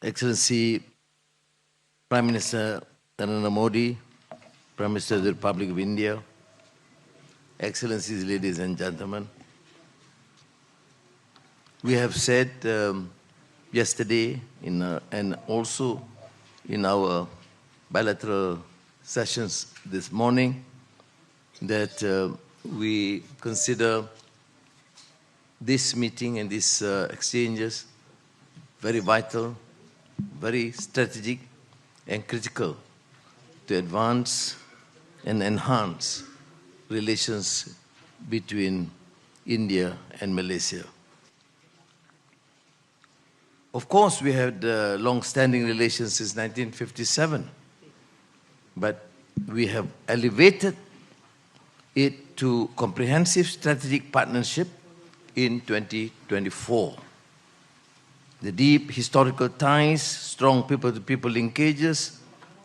Excellency Prime Minister Narendra Modi, Prime Minister of the Republic of India, Excellencies, ladies and gentlemen, we have said yesterday and also in our bilateral sessions this morning that we consider this meeting and these exchanges very vital, very strategic and critical to advance and enhance relations between India and Malaysia. Of course, we had long-standing relations since 1957, but we have elevated it to comprehensive strategic partnership in 2024. The deep historical ties, strong people-to-people linkages,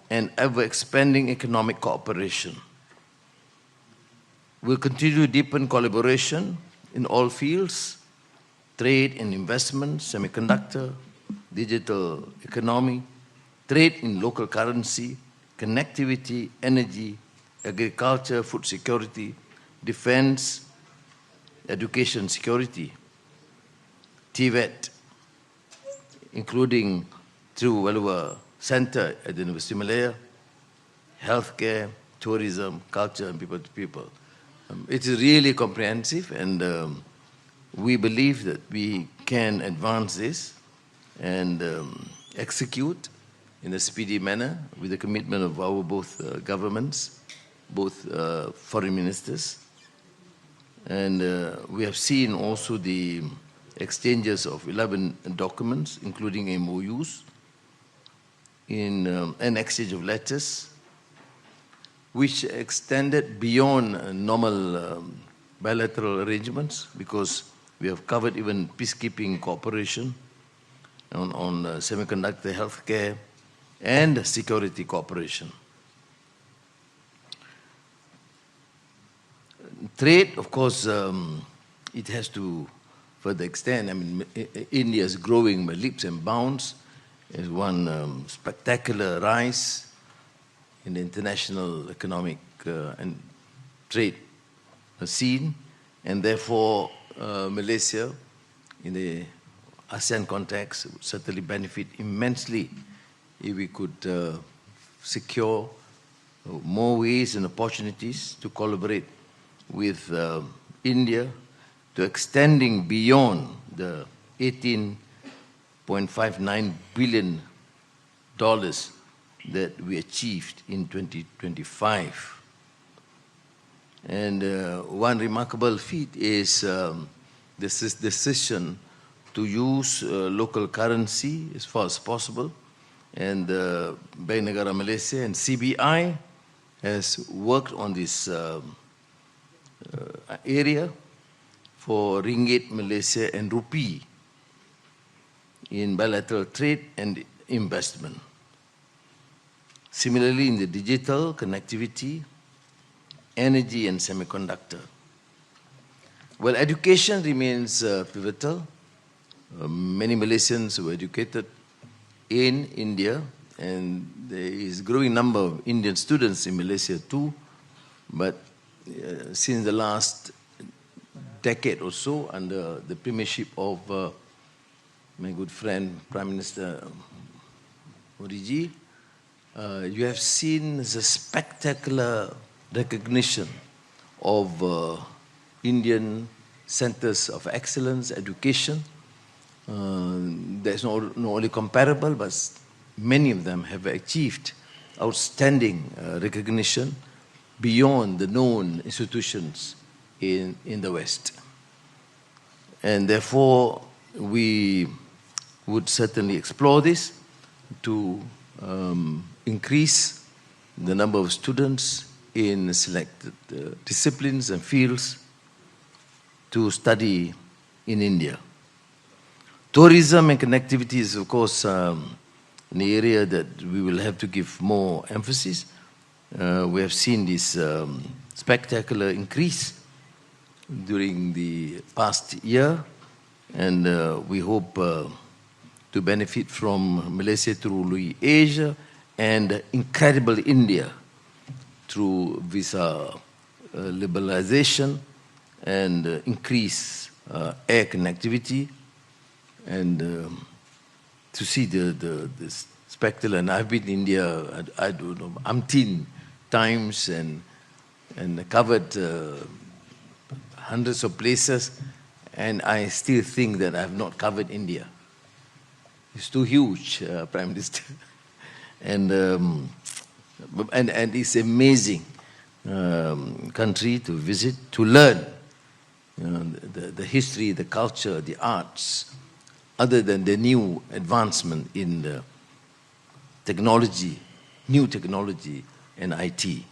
and ever-expanding economic cooperation. We'll continue to deepen collaboration in all fields: trade and investment, semiconductor, digital economy, trade in local currency, connectivity, energy, agriculture, food security, defense, education security, TVET, including through Walua Center at the University of Malaya, healthcare, tourism, culture, and people to people. It is really comprehensive, and we believe that we can advance this and execute in a speedy manner with the commitment of our both governments, both foreign ministers. And we have seen also the exchanges of 11 documents, including MOUs, in an exchange of letters, which extended beyond normal bilateral arrangements, because we have covered even peacekeeping cooperation on semiconductor, healthcare, and security cooperation. Trade, of course, it has to further extend. I mean, India is growing by leaps and bounds. There's one spectacular rise in the international economic and trade scene, and therefore Malaysia, in the ASEAN context, would certainly benefit immensely if we could secure more ways and opportunities to collaborate with India, to extending beyond the $18.59 billion that we achieved in 2025. And one remarkable feat is this decision to use local currency as far as possible. And Bank Negara Malaysia and CBI has worked on this area for ringgit Malaysia and rupee in bilateral trade and investment. Similarly, in the digital, connectivity, energy, and semiconductor. Well, education remains pivotal. Many Malaysians were educated in India, and there is a growing number of Indian students in Malaysia too. But since the last decade or so, under the premiership of my good friend, Prime Minister Modi ji, you have seen the spectacular recognition of Indian centers of excellence, education. There's not only comparable, but many of them have achieved outstanding recognition beyond the known institutions in the West. And therefore, we would certainly explore this to increase the number of students in selected disciplines and fields to study in India. Tourism and connectivity is, of course, an area that we will have to give more emphasis. We have seen this spectacular increase during the past year, and we hope to benefit from Malaysia through Asia and incredible India through visa liberalization and increase air connectivity and to see the spectacle. And I've been in India, I don't know, umpteen times and covered hundreds of places, and I still think that I have not covered India. It's too huge, Prime Minister. And it's amazing country to visit, to learn the history, the culture, the arts, other than the new advancement in the technology, new technology and IT.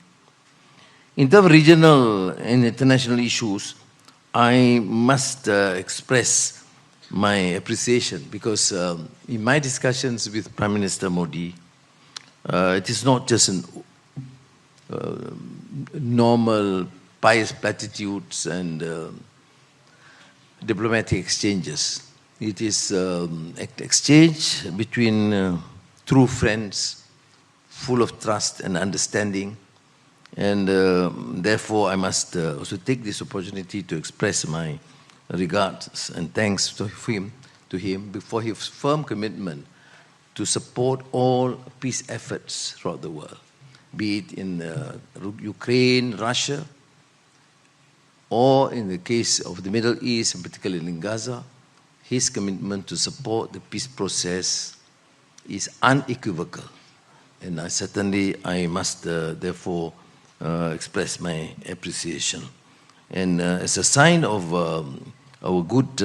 In terms of regional and international issues, I must express my appreciation because in my discussions with Prime Minister Modi, it is not just normal pious platitudes and diplomatic exchanges. It is exchange between true friends, full of trust and understanding. And therefore, I must also take this opportunity to express my regards and thanks to him for his firm commitment to support all peace efforts throughout the world, be it in Ukraine, Russia, or in the case of the Middle East, and particularly in Gaza. His commitment to support the peace process is unequivocal. And I must therefore express my appreciation. And as a sign of our good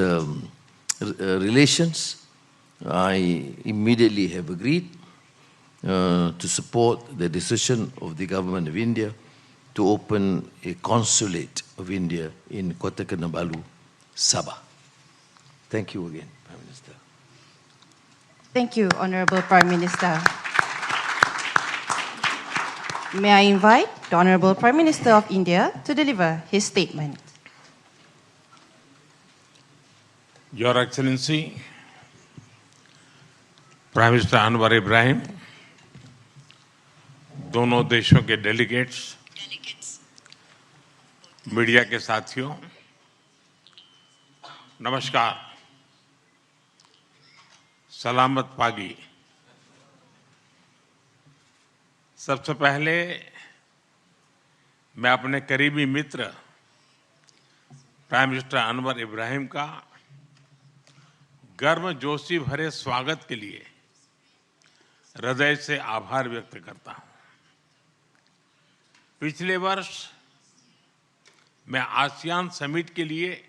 relations, I immediately have agreed to support the decision of the government of India to open a consulate of India in Kota Kinabalu, Sabah. Thank you again, Prime Minister. Thank you, Honorable Prime Minister. May I invite the Honorable Prime Minister of India to deliver his statement. Your Excellency, prime minister Anwar Ibrahim, दोनों देशों के delegates, media के साथियों, नमस्कार, सलामत पागी। सबसे पहले मैं अपने करीबी मित्र प्राइम मिनिस्टर अनवर इब्राहिम का गर्मजोशी भरे स्वागत के लिए हृदय से आभार व्यक्त करता हूं। पिछले वर्ष मैं आसियान समिट के लिए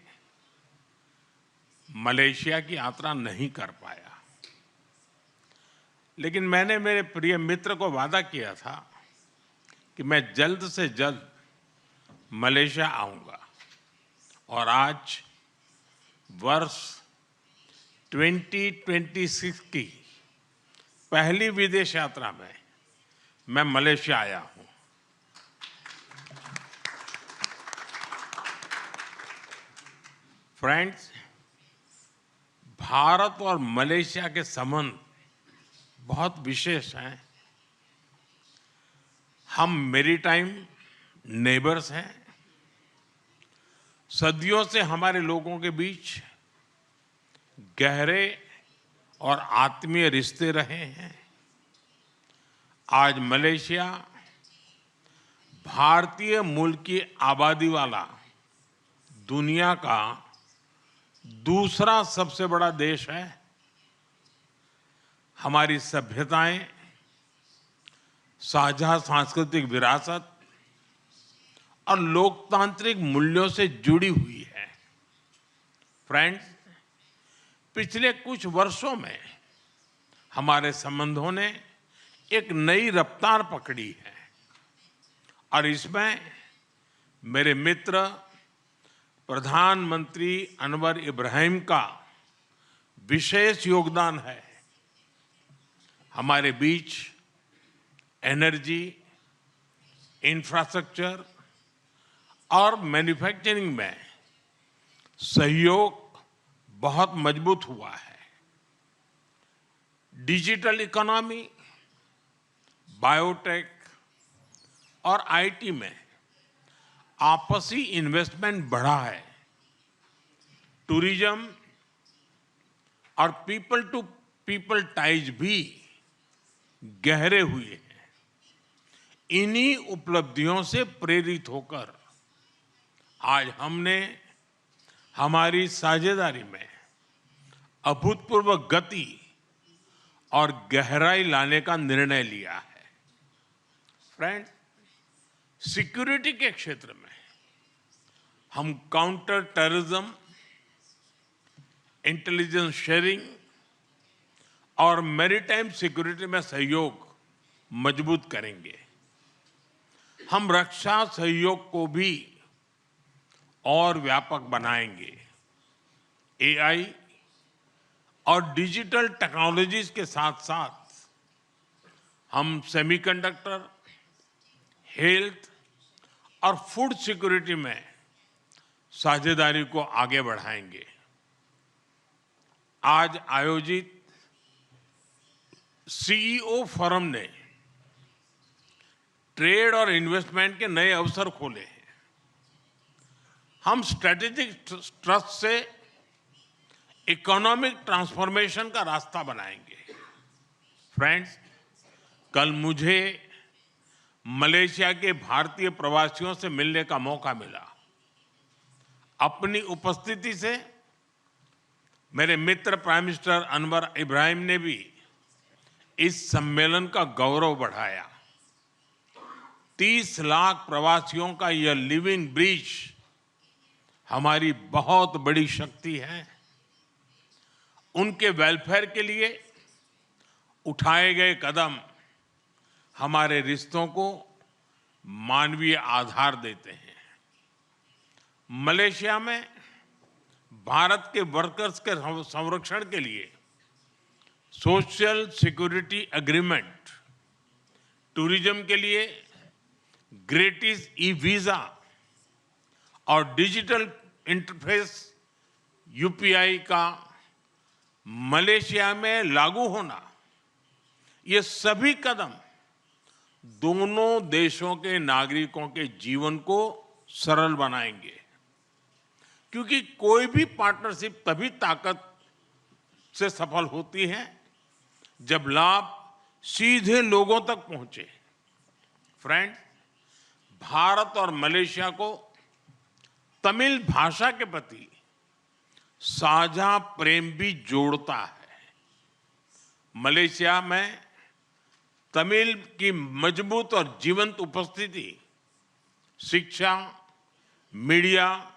मलेशिया की यात्रा नहीं कर पाया, लेकिन मैंने मेरे प्रिय मित्र को वादा किया था कि मैं जल्द से जल्द मलेशिया आऊंगा। और आज वर्ष 2026 की पहली विदेश यात्रा में मैं मलेशिया आया हूं। फ्रेंड्स, भारत और मलेशिया के संबंध बहुत विशेष हैं। हम मैरीटाइम नेबर्स हैं। सदियों से हमारे लोगों के बीच गहरे और आत्मीय रिश्ते रहे हैं। आज मलेशिया भारतीय मूल की आबादी वाला दुनिया का दूसरा सबसे बड़ा देश है। हमारी सभ्यताएं, साझा सांस्कृतिक विरासत और लोकतांत्रिक मूल्यों से जुड़ी हुई है। फ्रेंड्स, पिछले कुछ वर्षों में हमारे संबंधों ने एक नई रफ्तार पकड़ी है और इसमें मेरे मित्र प्रधानमंत्री अनवर इब्राहिम का विशेष योगदान है। हमारे बीच एनर्जी, इंफ्रास्ट्रक्चर और मैन्युफैक्चरिंग में सहयोग बहुत मजबूत हुआ है। डिजिटल इकोनॉमी, बायोटेक और आईटी में आपसी इन्वेस्टमेंट बढ़ा है। टूरिज्म और पीपल टू पीपल टाइज भी गहरे हुए हैं। इन्हीं उपलब्धियों से प्रेरित होकर आज हमने हमारी साझेदारी में अभूतपूर्व गति और गहराई लाने का निर्णय लिया है। फ्रेंड्स, सिक्योरिटी के क्षेत्र में हम काउंटर टेररिज्म, इंटेलिजेंस शेयरिंग और मैरीटाइम सिक्योरिटी में सहयोग मजबूत करेंगे। हम रक्षा सहयोग को भी और व्यापक बनाएंगे। एआई और डिजिटल टेक्नोलॉजीज के साथ साथ हम सेमीकंडक्टर, हेल्थ और फूड सिक्योरिटी में साझेदारी को आगे बढ़ाएंगे। आज आयोजित सीईओ फोरम ने ट्रेड और इन्वेस्टमेंट के नए अवसर खोले हैं। हम स्ट्रेटेजिक ट्रस्ट से इकोनॉमिक ट्रांसफॉर्मेशन का रास्ता बनाएंगे। फ्रेंड्स, कल मुझे मलेशिया के भारतीय प्रवासियों से मिलने का मौका मिला। अपनी उपस्थिति से मेरे मित्र प्राइम मिनिस्टर अनवर इब्राहिम ने भी इस सम्मेलन का गौरव बढ़ाया। 30 लाख प्रवासियों का यह लिविंग ब्रिज हमारी बहुत बड़ी शक्ति है। उनके वेलफेयर के लिए उठाए गए कदम हमारे रिश्तों को मानवीय आधार देते हैं। मलेशिया में भारत के वर्कर्स के संरक्षण के लिए सोशल सिक्योरिटी एग्रीमेंट, टूरिज्म के लिए ग्रेटिस ई वीजा और डिजिटल इंटरफेस यूपीआई का मलेशिया में लागू होना, ये सभी कदम दोनों देशों के नागरिकों के जीवन को सरल बनाएंगे। क्योंकि कोई भी पार्टनरशिप तभी ताकत से सफल होती है जब लाभ सीधे लोगों तक पहुंचे। फ्रेंड्स, भारत और मलेशिया को तमिल भाषा के प्रति साझा प्रेम भी जोड़ता है। मलेशिया में तमिल की मजबूत और जीवंत उपस्थिति शिक्षा, मीडिया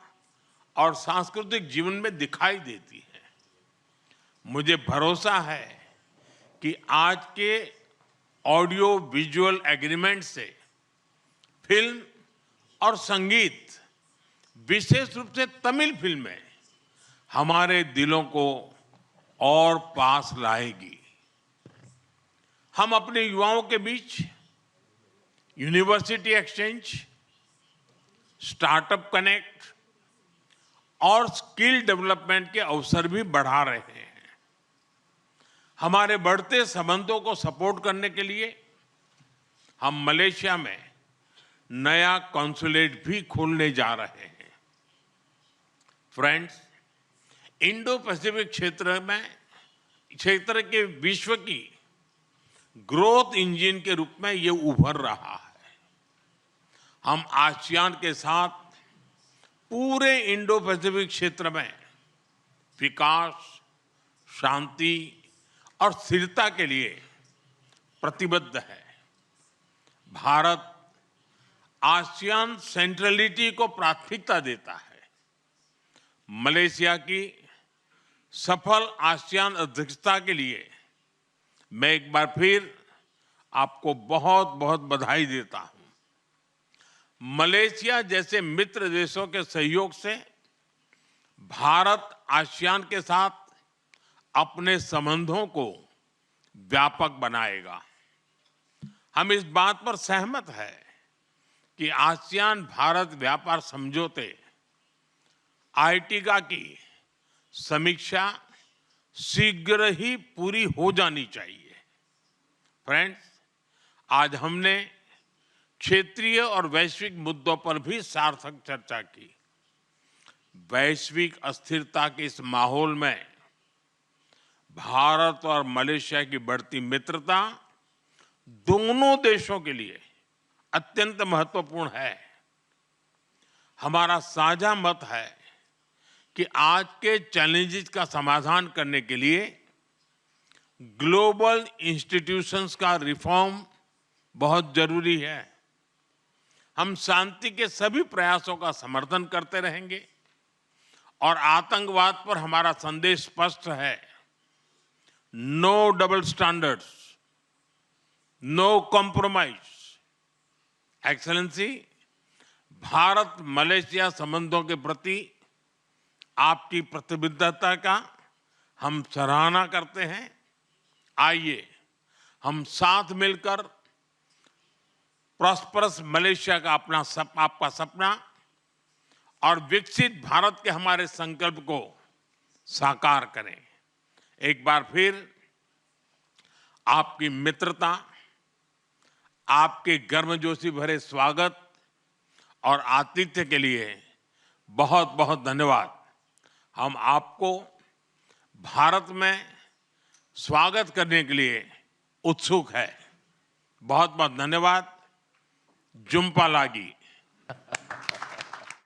और सांस्कृतिक जीवन में दिखाई देती है। मुझे भरोसा है कि आज के ऑडियो विजुअल एग्रीमेंट से फिल्म और संगीत, विशेष रूप से तमिल फिल्में, हमारे दिलों को और पास लाएगी। हम अपने युवाओं के बीच यूनिवर्सिटी एक्सचेंज, स्टार्टअप कनेक्ट और स्किल डेवलपमेंट के अवसर भी बढ़ा रहे हैं। हमारे बढ़ते संबंधों को सपोर्ट करने के लिए हम मलेशिया में नया कॉन्सुलेट भी खोलने जा रहे हैं। फ्रेंड्स, इंडो पैसिफिक क्षेत्र के विश्व की ग्रोथ इंजन के रूप में ये उभर रहा है। हम आसियान के साथ पूरे इंडो पैसिफिक क्षेत्र में विकास, शांति और स्थिरता के लिए प्रतिबद्ध है। भारत आसियान सेंट्रलिटी को प्राथमिकता देता है। मलेशिया की सफल आसियान अध्यक्षता के लिए मैं एक बार फिर आपको बहुत बहुत बधाई देता हूं। मलेशिया जैसे मित्र देशों के सहयोग से भारत आसियान के साथ अपने संबंधों को व्यापक बनाएगा। हम इस बात पर सहमत हैं कि आसियान भारत व्यापार समझौते आर्टिका की समीक्षा शीघ्र ही पूरी हो जानी चाहिए। फ्रेंड्स, आज हमने क्षेत्रीय और वैश्विक मुद्दों पर भी सार्थक चर्चा की। वैश्विक अस्थिरता के इस माहौल में भारत और मलेशिया की बढ़ती मित्रता दोनों देशों के लिए अत्यंत महत्वपूर्ण है। हमारा साझा मत है कि आज के चैलेंजेस का समाधान करने के लिए ग्लोबल इंस्टीट्यूशंस का रिफॉर्म बहुत जरूरी है। हम शांति के सभी प्रयासों का समर्थन करते रहेंगे और आतंकवाद पर हमारा संदेश स्पष्ट है। No double standards, no compromise. Excellency, Bharat Malaysia संबंधों के प्रति आपकी प्रतिबद्धता का हम सराहना करते हैं। आइए हम साथ मिलकर प्रॉस्परस मलेशिया का आपका सपना और विकसित भारत के हमारे संकल्प को साकार करें। एक बार फिर आपकी मित्रता, आपके गर्मजोशी भरे स्वागत और आतिथ्य के लिए बहुत बहुत धन्यवाद। हम आपको भारत में स्वागत करने के लिए उत्सुक है। बहुत बहुत धन्यवाद। जुम्पा लागी।